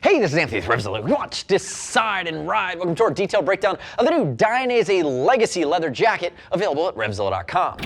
Hey, this is Anthony with RevZilla. Watch, decide, and ride. Welcome to our detailed breakdown of the new Dainese Legacy Leather Jacket, available at RevZilla.com.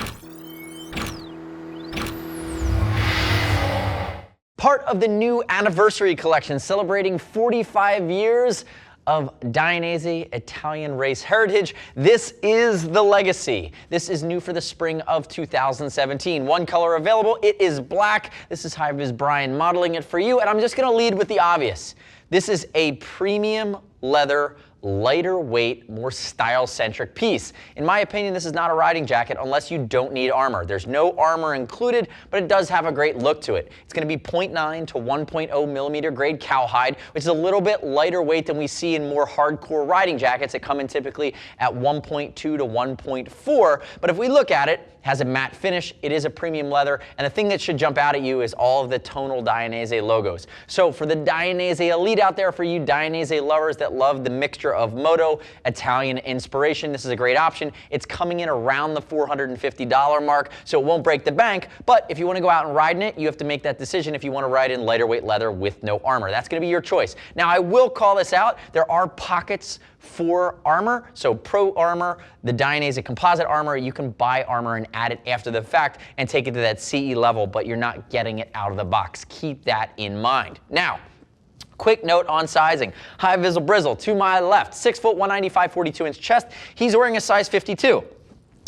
Part of the new anniversary collection celebrating 45 years of Dainese Italian race heritage. This is the Legacy. This is new for the spring of 2017. One color available, it is black. This is High-Vis Brian modeling it for you, and I'm just gonna lead with the obvious. This is a premium leather, lighter weight, more style-centric piece. In my opinion, this is not a riding jacket unless you don't need armor. There's no armor included, but it does have a great look to it. It's going to be 0.9 to 1.0 millimeter grade cowhide, which is a little bit lighter weight than we see in more hardcore riding jackets that come in typically at 1.2 to 1.4. But if we look at it, has a matte finish, it is a premium leather, and the thing that should jump out at you is all of the tonal Dainese logos. So for the Dainese elite out there, for you Dainese lovers that love the mixture of moto, Italian inspiration, this is a great option. It's coming in around the $450 mark, so it won't break the bank, but if you want to go out and ride in it, you have to make that decision if you want to ride in lighter weight leather with no armor. That's going to be your choice. Now I will call this out, there are pockets for armor, so Pro Armor, the Dainese composite armor, you can buy armor and add it after the fact and take it to that CE level, but you're not getting it out of the box. Keep that in mind. Now, quick note on sizing. High Vizzle Brizzle, to my left, 6 foot 195, 42-inch chest. He's wearing a size 52.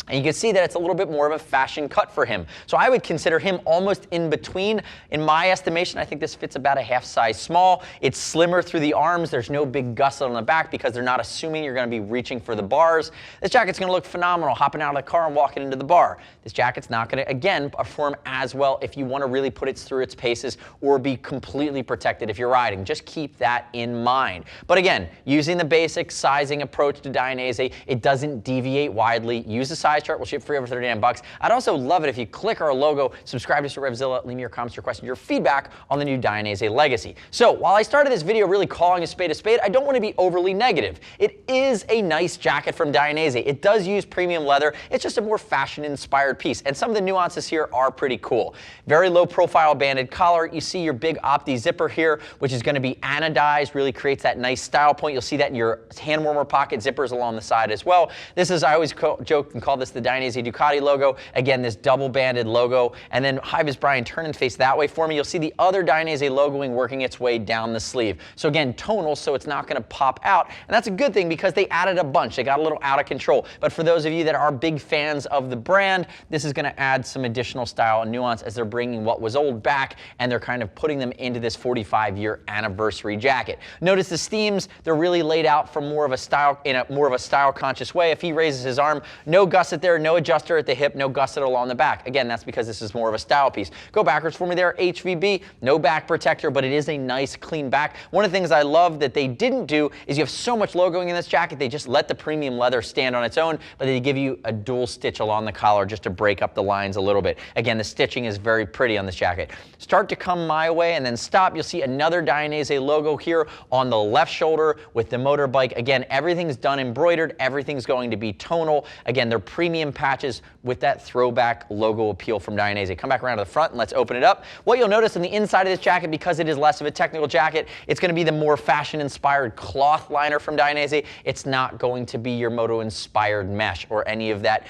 And you can see that it's a little bit more of a fashion cut for him. So I would consider him almost in between. In my estimation, I think this fits about a half size small. It's slimmer through the arms. There's no big gusset on the back because they're not assuming you're going to be reaching for the bars. This jacket's going to look phenomenal hopping out of the car and walking into the bar. This jacket's not going to, again, perform as well if you want to really put it through its paces or be completely protected if you're riding. Just keep that in mind. But again, using the basic sizing approach to Dainese, it doesn't deviate widely. Use the size chart, will ship free over 39 bucks. I'd also love it if you click our logo, subscribe to us at RevZilla, leave me your comments, your questions, your feedback on the new Dainese Legacy. So while I started this video really calling a spade, I don't want to be overly negative. It is a nice jacket from Dainese. It does use premium leather. It's just a more fashion-inspired piece, and some of the nuances here are pretty cool. Very low profile banded collar. You see your big Opti zipper here, which is going to be anodized, really creates that nice style point. You'll see that in your hand warmer pocket, zippers along the side as well. This is, I always joke and call this the Dainese Ducati logo. Again, this double banded logo, and then High-Vis Brian, turn and face that way for me. You'll see the other Dainese logoing working its way down the sleeve. So again, tonal, so it's not going to pop out, and that's a good thing because they added a bunch. They got a little out of control. But for those of you that are big fans of the brand, this is going to add some additional style and nuance as they're bringing what was old back, and they're kind of putting them into this 45-year anniversary jacket. Notice the steams, they're really laid out for more of a style, in a more of a style-conscious way. If he raises his arm, no gusset there, no adjuster at the hip, no gusset along the back. Again, that's because this is more of a style piece. Go backwards for me there, HVB, no back protector, but it is a nice clean back. One of the things I love that they didn't do is you have so much logoing in this jacket, they just let the premium leather stand on its own, but they give you a dual stitch along the collar just to break up the lines a little bit. Again, the stitching is very pretty on this jacket. Start to come my way and then stop. You'll see another Dainese logo here on the left shoulder with the motorbike. Again, everything's done embroidered, everything's going to be tonal. Again, they're premium patches with that throwback logo appeal from Dainese. Come back around to the front and let's open it up. What you'll notice on the inside of this jacket, because it is less of a technical jacket, it's going to be the more fashion-inspired cloth liner from Dainese. It's not going to be your moto-inspired mesh or any of that,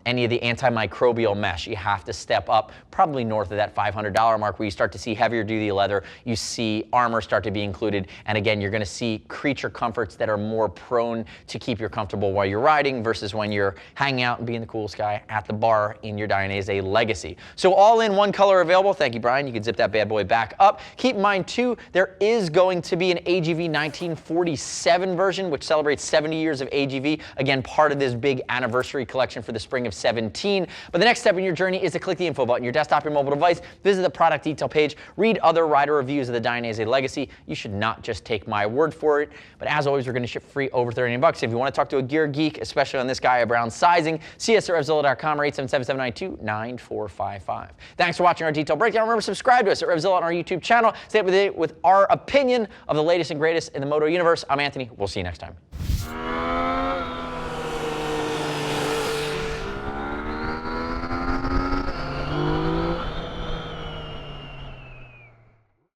any of the antimicrobial mesh. You have to step up probably north of that $500 mark where you start to see heavier duty leather. You see armor start to be included. And again, you're going to see creature comforts that are more prone to keep you comfortable while you're riding versus when you're hanging out and being the coolest guy at the bar in your Dainese Legacy. So all in one color available. Thank you, Brian. You can zip that bad boy back up. Keep in mind too, there is going to be an AGV 1947 version, which celebrates 70 years of AGV. Again, part of this big anniversary collection for the spring of 17. But the next step in your journey is to click the info button, your desktop, your mobile device, visit the product detail page, read other rider reviews of the Dainese Legacy. You should not just take my word for it. But as always, we're going to ship free over 39 bucks. If you want to talk to a gear geek, especially on this Gaia Brown sizing, see us at RevZilla.com or 877-792-9455. Thanks for watching our detailed breakdown. Remember, subscribe to us at RevZilla on our YouTube channel. Stay up to date with our opinion of the latest and greatest in the moto universe. I'm Anthony. We'll see you next time.